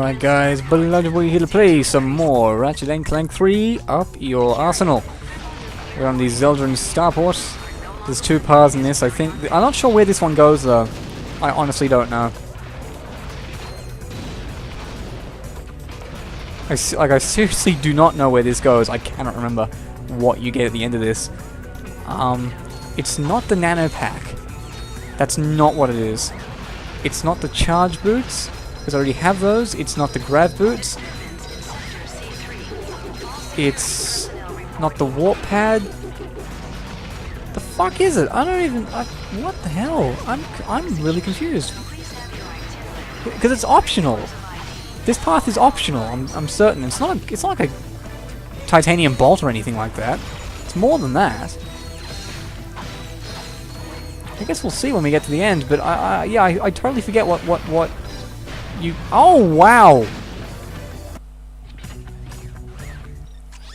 Alright guys, we're here to play some more Ratchet and Clank 3, up your arsenal. We're on the Zelda starport. There's 2 paths in this, I think. I'm not sure where this one goes though. I honestly don't know. I seriously do not know where this goes. I cannot remember what you get at the end of this. It's not the nano pack. That's not what it is. It's not the charge boots, because I already have those. It's not the grab boots. It's not the warp pad. The fuck is it? I don't even. What the hell? I'm really confused. Because it's optional. This path is optional. I'm certain. It's not like a titanium bolt or anything like that. It's more than that. I guess we'll see when we get to the end, but I totally forget what you... Oh, wow!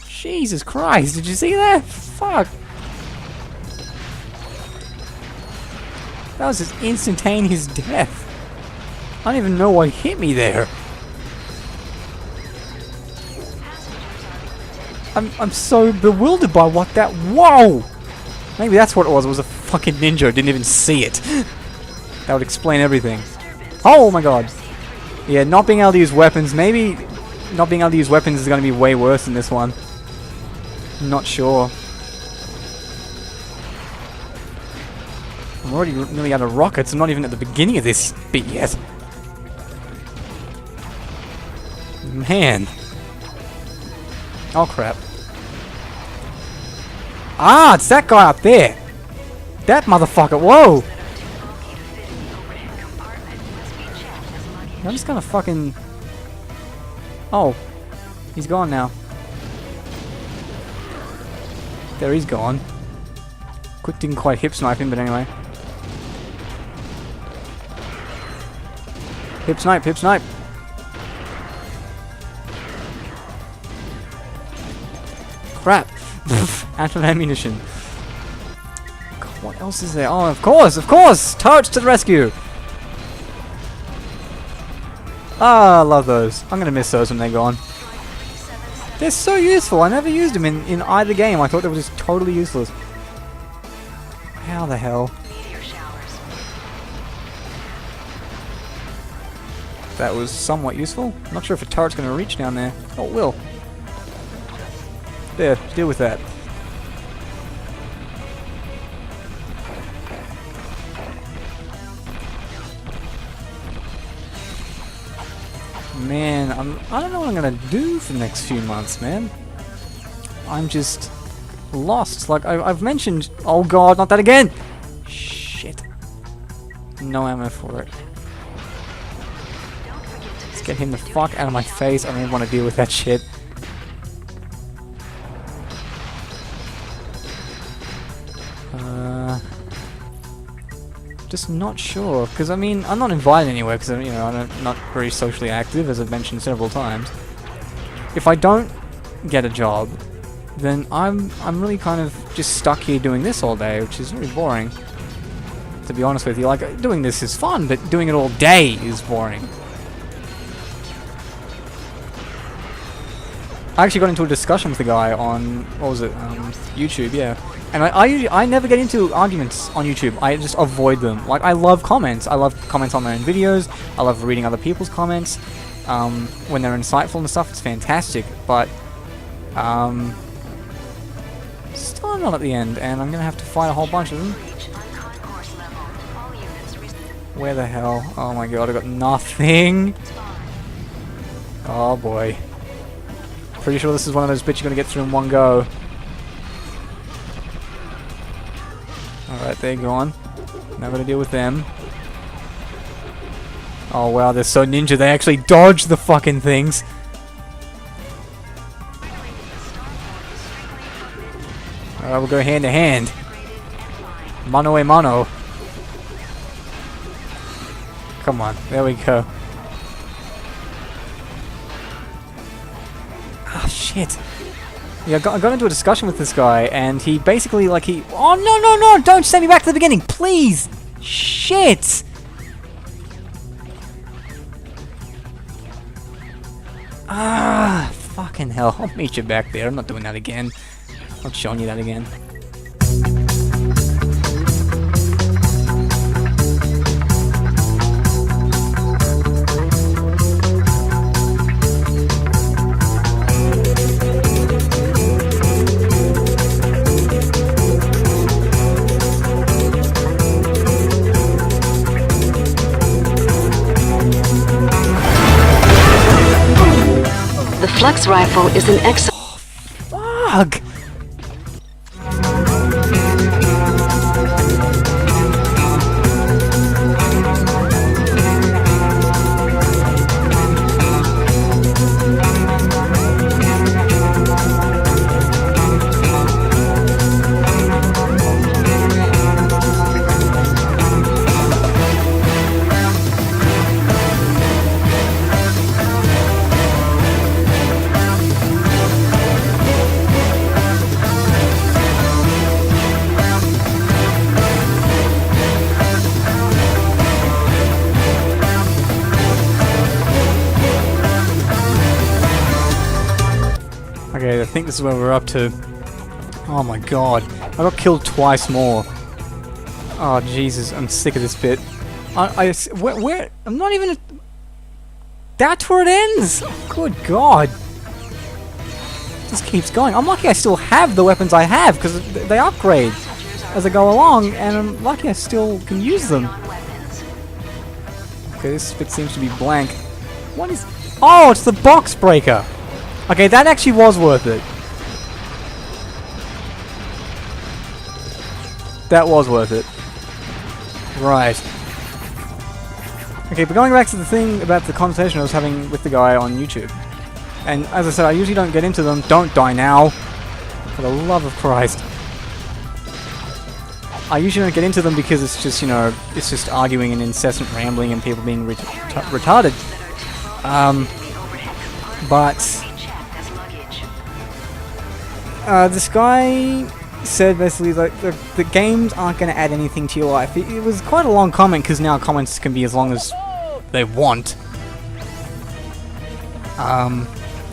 Jesus Christ, did you see that? Fuck! That was just instantaneous death. I don't even know what hit me there. I'm so bewildered by what that... Whoa! Maybe that's what it was a fucking ninja, didn't even see it. That would explain everything. Oh my god. Yeah, not being able to use weapons, maybe not being able to use weapons is going to be way worse than this one. I'm not sure. I'm already nearly out of rockets, I'm not even at the beginning of this bit yet. Man. Oh crap. Ah, it's that guy up there. That motherfucker. Whoa. I'm just gonna fucking... Oh. He's gone now. There, he's gone. Didn't quite hip snipe him, but anyway. Hip snipe, hip snipe. Crap. Out of ammunition. God, what else is there? Oh, of course! Turrets to the rescue! Ah, I love those. I'm gonna miss those when they're gone. They're so useful. I never used them in either game. I thought they were just totally useless. How the hell? That was somewhat useful. I'm not sure if a turret's gonna reach down there. Oh, it will. There, deal with that. Man, I don't know what I'm gonna do for the next few months, man. I'm just lost. Like I've mentioned. Oh god, not that again! Shit. No ammo for it. Let's get him the fuck out of my face. I don't even want to deal with that shit. Just not sure, because I mean, I'm not invited anywhere, because you know, I'm not very socially active, as I've mentioned several times. If I don't get a job, then I'm really kind of just stuck here doing this all day, which is really boring. To be honest with you, like, doing this is fun, but doing it all day is boring. I actually got into a discussion with the guy on, what was it, YouTube, yeah. And I never get into arguments on YouTube. I just avoid them. Like, I love comments. I love comments on my own videos. I love reading other people's comments. When they're insightful and stuff, it's fantastic. But, still not at the end, and I'm gonna have to fight a whole bunch of them. Where the hell? Oh my god, I got nothing. Oh boy. Pretty sure this is one of those bits you're gonna get through in one go. Alright, they're gone. Now I'm gonna deal with them. Oh wow, they're so ninja, they actually dodge the fucking things. Alright, we'll go hand to hand. Mano a mano. Come on, there we go. Ah, shit. Yeah, I got into a discussion with this guy, and he basically, like, oh, no, don't send me back to the beginning, please! Shit! Ah, fucking hell. I'll meet you back there. I'm not doing that again. I'm not showing you that again. The Flex Rifle is an excellent... Fuck! Okay, I think this is where we're up to. Oh my god. I got killed twice more. Oh Jesus, I'm sick of this bit. Where? I'm not even... That's where it ends! Good god. This keeps going. I'm lucky I still have the weapons I have, because they upgrade as I go along, and I'm lucky I still can use them. Okay, this bit seems to be blank. What is... Oh, it's the box breaker! Okay, that actually was worth it. That was worth it. Right. Okay, but going back to the thing about the conversation I was having with the guy on YouTube. And as I said, I usually don't get into them. Don't die now. For the love of Christ. I usually don't get into them because it's just, you know, it's just arguing and incessant rambling and people being retarded. But... this guy said basically like the games aren't going to add anything to your life. It was quite a long comment because now comments can be as long as they want.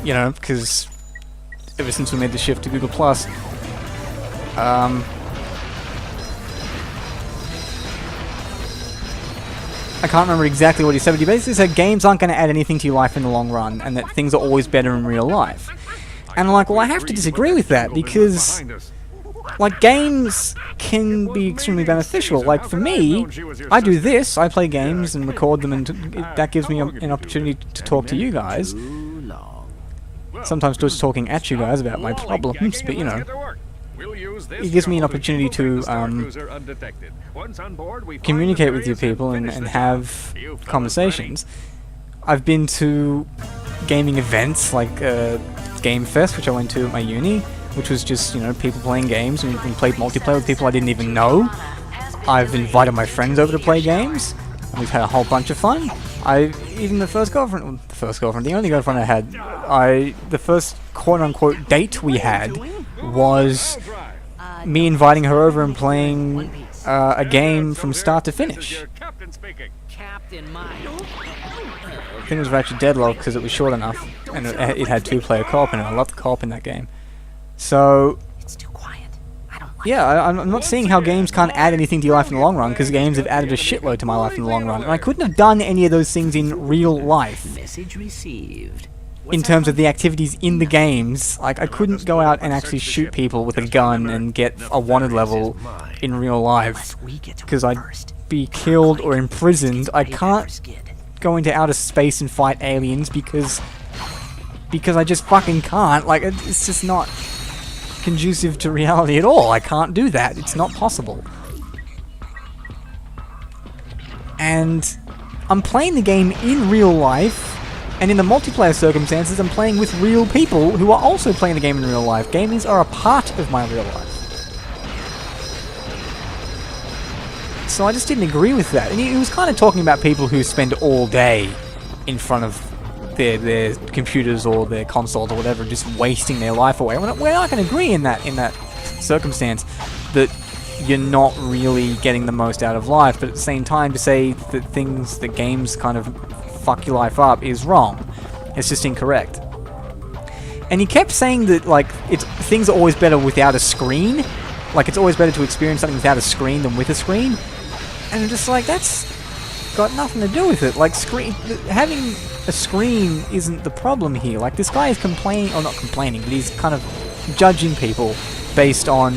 You know, because ever since we made the shift to Google Plus, I can't remember exactly what he said, but he basically said games aren't going to add anything to your life in the long run, and that things are always better in real life. And I'm like, well, I have to disagree with that, because, like, games can be extremely beneficial. Like, for me, I do this, I play games and record them, and that gives me an opportunity to talk to you guys. Sometimes just talking at you guys about my problems, but, you know, it gives me an opportunity to communicate with you people and have conversations. I've been to gaming events like Game Fest, which I went to at my uni, which was just, you know, people playing games, and we played multiplayer with people I didn't even know. I've invited my friends over to play games, and we've had a whole bunch of fun. Even the only girlfriend I had, the first quote-unquote date we had was me inviting her over and playing a game from start to finish. I think it was Ratchet Deadlock because it was short enough, and it had two-player co-op in it. I loved the co-op in that game. So, yeah, I'm not seeing how games can't add anything to your life in the long run, because games have added a shitload to my life in the long run, and I couldn't have done any of those things in real life. Message received. In terms of the activities in the games, like, I couldn't go out and actually shoot people with a gun and get a wanted level in real life, because I'd be killed or imprisoned. I can't go into outer space and fight aliens because I just fucking can't. Like, it's just not conducive to reality at all. I can't do that. It's not possible. And I'm playing the game in real life, and in the multiplayer circumstances, I'm playing with real people who are also playing the game in real life. Gamers are a part of my real life. So I just didn't agree with that. And he was kind of talking about people who spend all day in front of their computers or their consoles or whatever, just wasting their life away. We're not going to agree in that circumstance that you're not really getting the most out of life, but at the same time to say that games kind of fuck your life up is wrong. It's just incorrect. And he kept saying that, like, things are always better without a screen. Like, it's always better to experience something without a screen than with a screen. And I'm just like, that's got nothing to do with it. Like, having a screen isn't the problem here. Like, this guy is complaining, or not complaining, but he's kind of judging people based on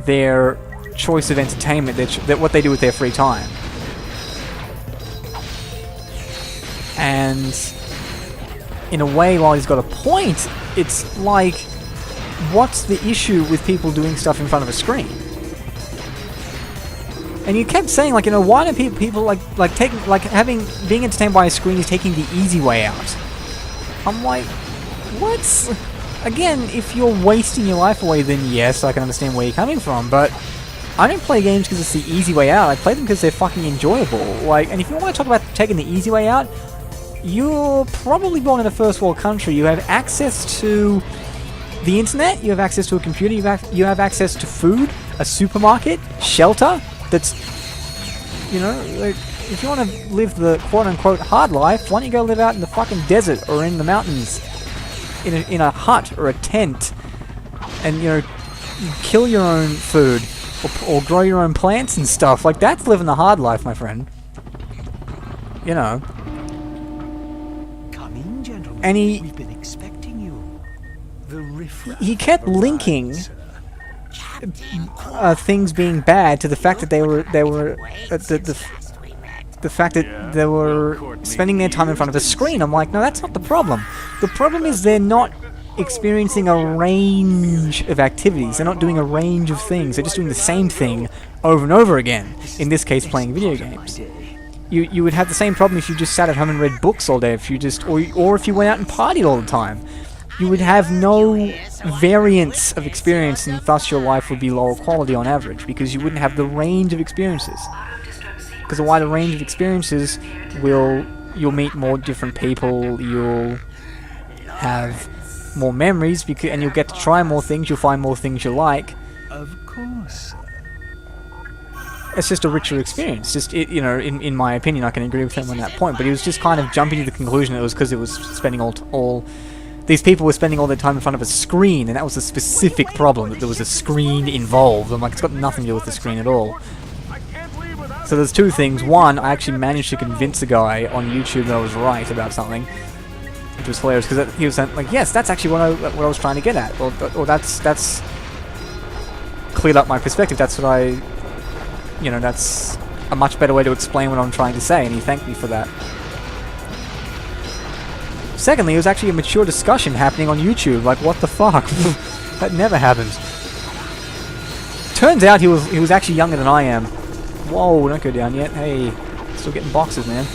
their choice of entertainment, what they do with their free time. And in a way, while he's got a point, it's like, what's the issue with people doing stuff in front of a screen? And you kept saying, like, you know, why do people being entertained by a screen is taking the easy way out? I'm like, what? Again, if you're wasting your life away, then yes, I can understand where you're coming from, but I don't play games because it's the easy way out. I play them because they're fucking enjoyable. Like, and if you want to talk about taking the easy way out, you're probably born in a first world country. You have access to the internet, you have access to a computer, you have access to food, a supermarket, shelter. That's, you know, like, if you want to live the quote-unquote hard life, why don't you go live out in the fucking desert or in the mountains, in a hut or a tent, and, you know, kill your own food or grow your own plants and stuff. Like, that's living the hard life, my friend. You know. Come in, gentlemen. And we've been expecting you. He kept linking things being bad to the fact that they were the fact that they were spending their time in front of a screen. I'm like, no, that's not the problem. The problem is they're not experiencing a range of activities. They're not doing a range of things. They're just doing the same thing over and over again. In this case, playing video games. You would have the same problem if you just sat at home and read books all day. If you just or if you went out and partied all the time. You would have no variance of experience, and thus your life would be lower quality on average, because you wouldn't have the range of experiences. Because a wider range of experiences you'll meet more different people, you'll have more memories, and you'll get to try more things, you'll find more things you like. Of course. It's just a richer experience. Just you know, in my opinion, I can agree with him on that point. But he was just kind of jumping to the conclusion that it was because it was spending all these people were spending all their time in front of a screen, and that was a specific problem, that there was a screen involved. I'm like, it's got nothing to do with the screen at all. So there's two things. One, I actually managed to convince a guy on YouTube that I was right about something, which was hilarious, because he was like, yes, that's actually what I was trying to get at. Or that's cleared up my perspective. That's what you know, that's a much better way to explain what I'm trying to say, and he thanked me for that. Secondly, it was actually a mature discussion happening on YouTube. Like, what the fuck? That never happens. Turns out he was actually younger than I am. Whoa, don't go down yet. Hey, still getting boxes, man.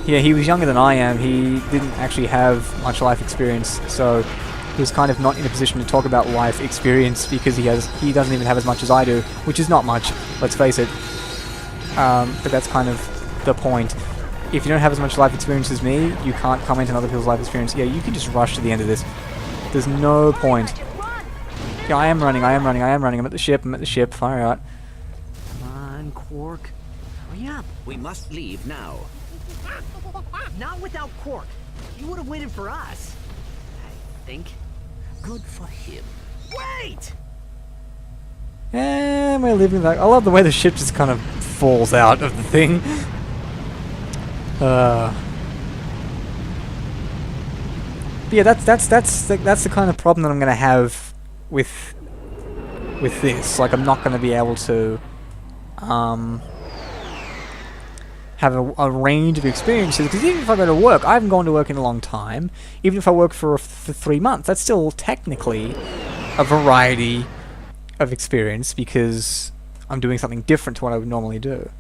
Yeah, he was younger than I am. He didn't actually have much life experience, so he was kind of not in a position to talk about life experience, because he doesn't even have as much as I do, which is not much, let's face it. But that's kind of the point. If you don't have as much life experience as me, you can't comment on other people's life experience. Yeah, you can just rush to the end of this. There's no point. Yeah, I am running. I'm at the ship. Fire out. Come on, Quark. Hurry up. We must leave now. Not without Quark. He would have waited for us. I think. Good for him. Wait! And we're leaving that. I love the way the ship just kind of falls out of the thing. But yeah, that's the kind of problem that I'm gonna have with this. Like, I'm not gonna be able to have a range of experiences, because even if I go to work, I haven't gone to work in a long time. Even if I work for 3 months, that's still technically a variety of experience, because I'm doing something different to what I would normally do.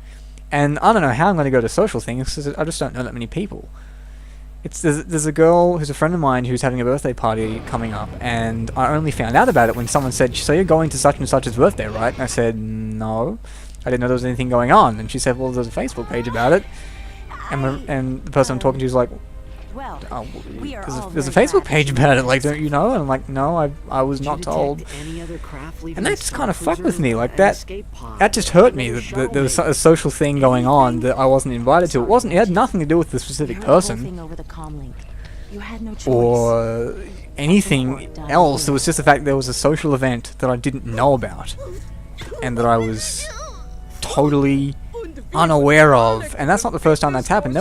And I don't know how I'm going to go to social things, because I just don't know that many people. There's a girl who's a friend of mine who's having a birthday party coming up, and I only found out about it when someone said, so you're going to such and such's birthday, right? And I said, no, I didn't know there was anything going on. And she said, well, there's a Facebook page about it. And the person I'm talking to is like, Well, oh, we are all there's a very Facebook glad page about it, like, don't you know? And I'm like, no, I was not told. And And that just kind of fucked with me, like, that just hurt me, that there was a social thing going on that I wasn't invited to. It had nothing to do with the specific person. over the comm link. You had no choice. or anything else. It was just the fact there was a social event that I didn't know about and that I was totally unaware of. And that's not the first time that's happened. I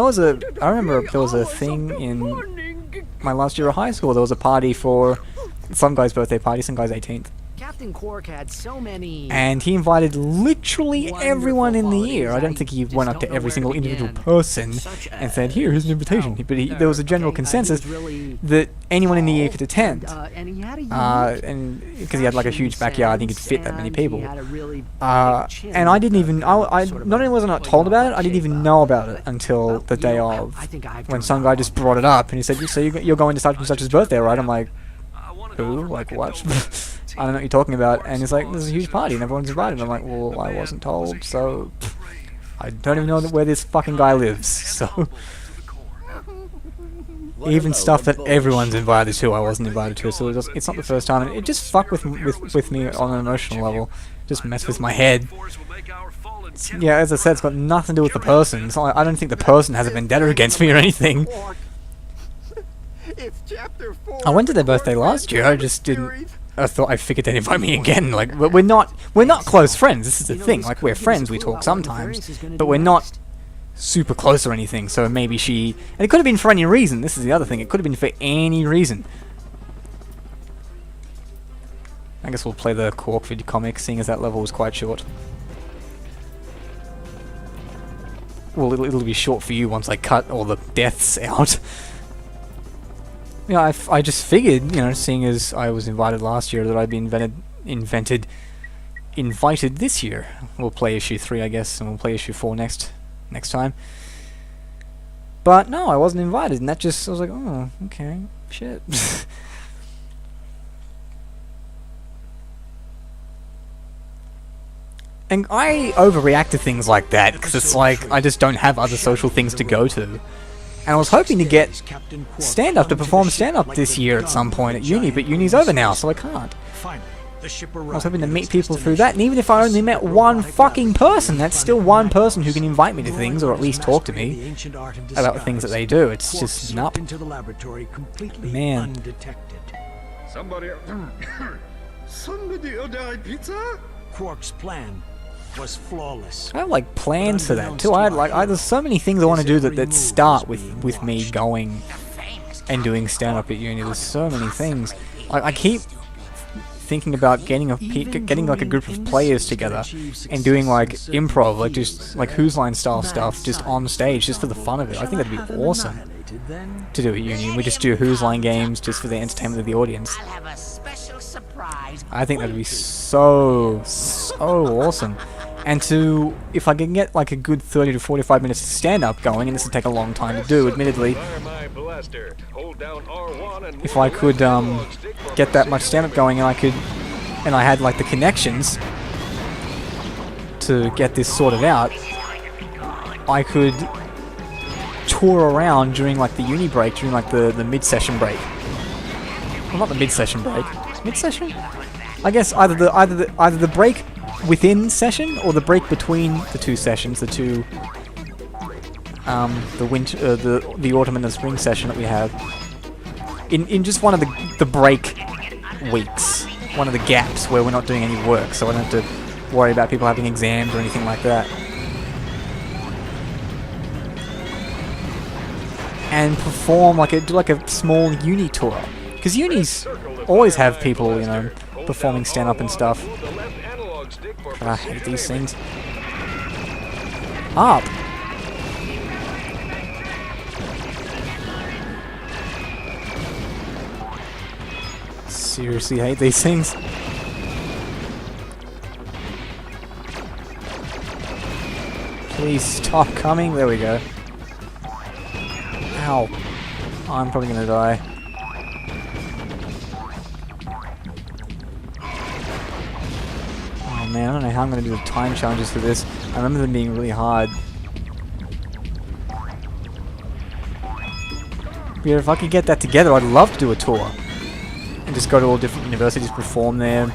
remember there was a thing in my last year of high school. There was a party for some guy's birthday party, some guy's 18th. Captain Quark had so many. And he invited literally everyone in the year. I don't think he went up to every single individual person and said, "Here's an invitation." But there was a general consensus that anyone in the year could attend. And because he had like a huge backyard, and he could fit that many people. And I didn't even. I not only was I not told about it, I didn't even know about it until the day of, when some guy just brought it up and he said, "So you're going to such and such's birthday, right?" I'm like, "Who? Like what?" I don't know what you're talking about. And he's like, "There's a huge party and everyone's invited." I'm like, "Well, I wasn't told, so I don't even know where this fucking guy lives." So even stuff that everyone's invited to, I wasn't invited to. So it's not the first time, and it just fucked with me on an emotional level. Just messed with my head. Yeah, as I said, it's got nothing to do with the person. It's not like, I don't think the person has a vendetta against me or anything. I went to their birthday last year. I just didn't. I thought I figured they'd invite me again. Like, but we're not close friends. This is the thing. Like, we're friends. We talk sometimes, but we're not super close or anything. So maybe and it could have been for any reason. This is the other thing. It could have been for any reason. I guess we'll play the Quark video comic, seeing as that level was quite short. Well, it'll be short for you once I cut all the deaths out. Yeah, I just figured, seeing as I was invited last year, that I'd be invited this year. We'll play issue 3, I guess, and we'll play issue 4 next time. But no, I wasn't invited, and I was like, oh, okay, shit. And I overreact to things like that, because it's like, I just don't have other social things to go to. And I was hoping to get stand-up, to perform stand-up this year at some point at uni, but uni's over now, so I can't. I was hoping to meet people through that, and even if I only met one fucking person, that's still one person who can invite me to things, or at least talk to me about the things that they do. It's just nup. Man. Somebody ordered pizza? Quark's plan was flawless. I have like plans for that too. There's so many things I want to do that start with me going and doing stand up at uni. There's so many things. I keep thinking about getting like a group of players together and doing like improv, like just like Who's Line style stuff, just on stage, just for the fun of it. I think that'd be awesome to do at uni. We just do Who's Line games just for the entertainment of the audience. I think that'd be so awesome. And if I can get like a good 30 to 45 minutes of stand-up going, and this would take a long time to do, admittedly, if I could get that much stand-up going, and I had like the connections to get this sorted out, I could tour around during like the uni break, during like the mid-session break. Well, not the mid-session break. Mid-session? I guess either the break within session or the break between the two sessions, the winter, the autumn and the spring session that we have. In just one of the break weeks, one of the gaps where we're not doing any work, so I don't have to worry about people having exams or anything like that. And perform do a small uni tour, because unis always have people, performing stand-up and stuff. But I hate these things. Up! Seriously hate these things. Please stop coming. There we go. Ow. I'm probably gonna die. Oh man, I don't know how I'm gonna do the time challenges for this. I remember them being really hard. Yeah, if I could get that together, I'd love to do a tour. And just go to all different universities, perform there,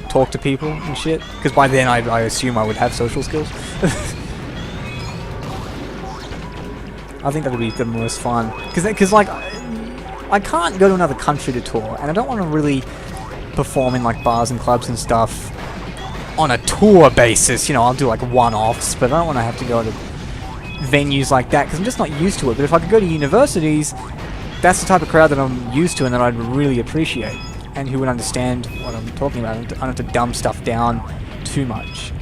talk to people and shit. Because by then I assume I would have social skills. I think that would be the most fun. Because like, I can't go to another country to tour, and I don't want to really perform in like bars and clubs and stuff on a tour basis. You know, I'll do like one-offs, but I don't want to have to go to venues like that because I'm just not used to it. But if I could go to universities, that's the type of crowd that I'm used to and that I'd really appreciate, and who would understand what I'm talking about. I don't have to dumb stuff down too much.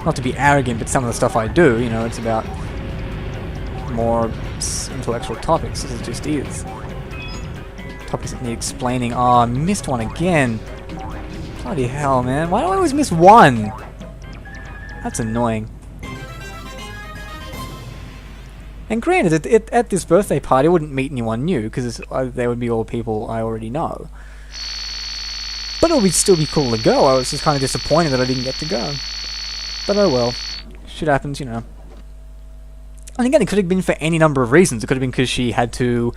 Not to be arrogant, but some of the stuff I do, you know, it's about more intellectual topics, as it just is. Topics that need explaining. Oh, I missed one again. Bloody hell, man. Why do I always miss one? That's annoying. And granted, at this birthday party, I wouldn't meet anyone new, because they would be all people I already know. But it would still be cool to go. I was just kind of disappointed that I didn't get to go. But oh well. Shit happens, you know. And again, it could have been for any number of reasons. It could have been because she had to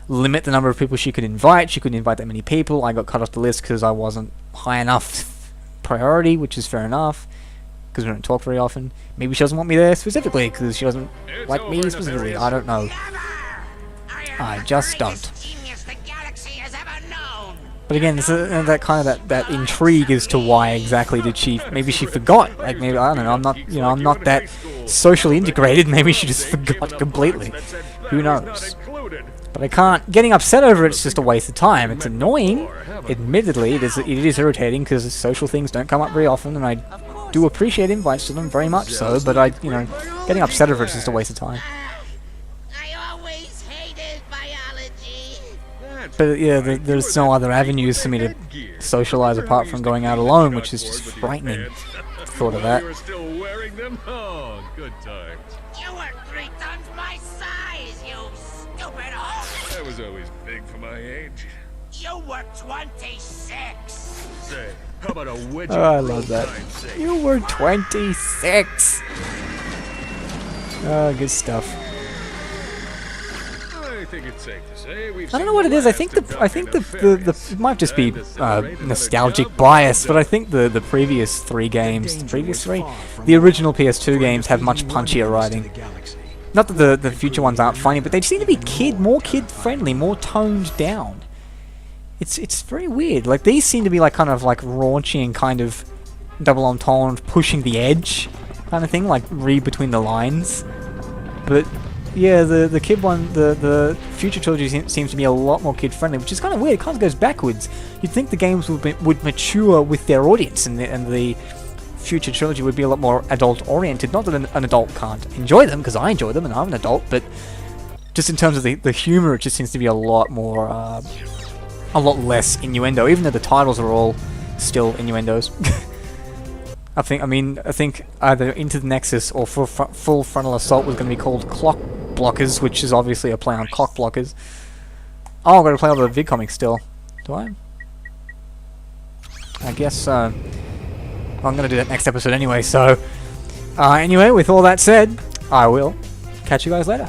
limit the number of people she could invite. She couldn't invite that many people. I got cut off the list because I wasn't high enough priority, which is fair enough, because we don't talk very often. Maybe she doesn't want me there specifically because she doesn't like me specifically. I don't know. I just don't. But again, this is, that kind of that intrigue as to why exactly did she? Maybe she forgot. Like maybe I don't know. I'm not that socially integrated. Maybe she just forgot completely. Who knows? But I can't. Getting upset over it's just a waste of time. It's annoying. Admittedly, it is irritating because social things don't come up very often, and I do appreciate invites to them very much so. But getting upset over it's just a waste of time. But yeah, there's no other avenues for me to socialize apart from going out alone, which is just frightening. Thought of that. You were still wearing them? Oh, good times. You were 3 times my size, you stupid hoe! I was always big for my age. You were 26! Say, how about a wedgie? Oh, I love that. You were 26! Oh, good stuff. I think it's safe to say we've I don't know what it is. I think the it might just be nostalgic bias, but I think the previous 3 games, the original PS2 games have much punchier writing. Not that the future ones aren't funny, but they seem to be more kid-friendly, more toned down. It's very weird. Like these seem to be like kind of like raunchy and kind of double entendre, pushing the edge kind of thing, like read between the lines. But yeah, the kid one, the future trilogy seems to be a lot more kid-friendly, which is kind of weird. It kind of goes backwards. You'd think the games would mature with their audience, and the future trilogy would be a lot more adult-oriented. Not that an adult can't enjoy them, because I enjoy them, and I'm an adult, but just in terms of the humor, it just seems to be a lot more, a lot less innuendo, even though the titles are all still innuendos. I think either Into the Nexus or Full Frontal Assault was going to be called Clock Blockers, which is obviously a play on Cock Blockers. Oh, I've got to play all the VidComics still. Do I? I guess so. I'm going to do that next episode anyway, so... anyway, with all that said, I will catch you guys later.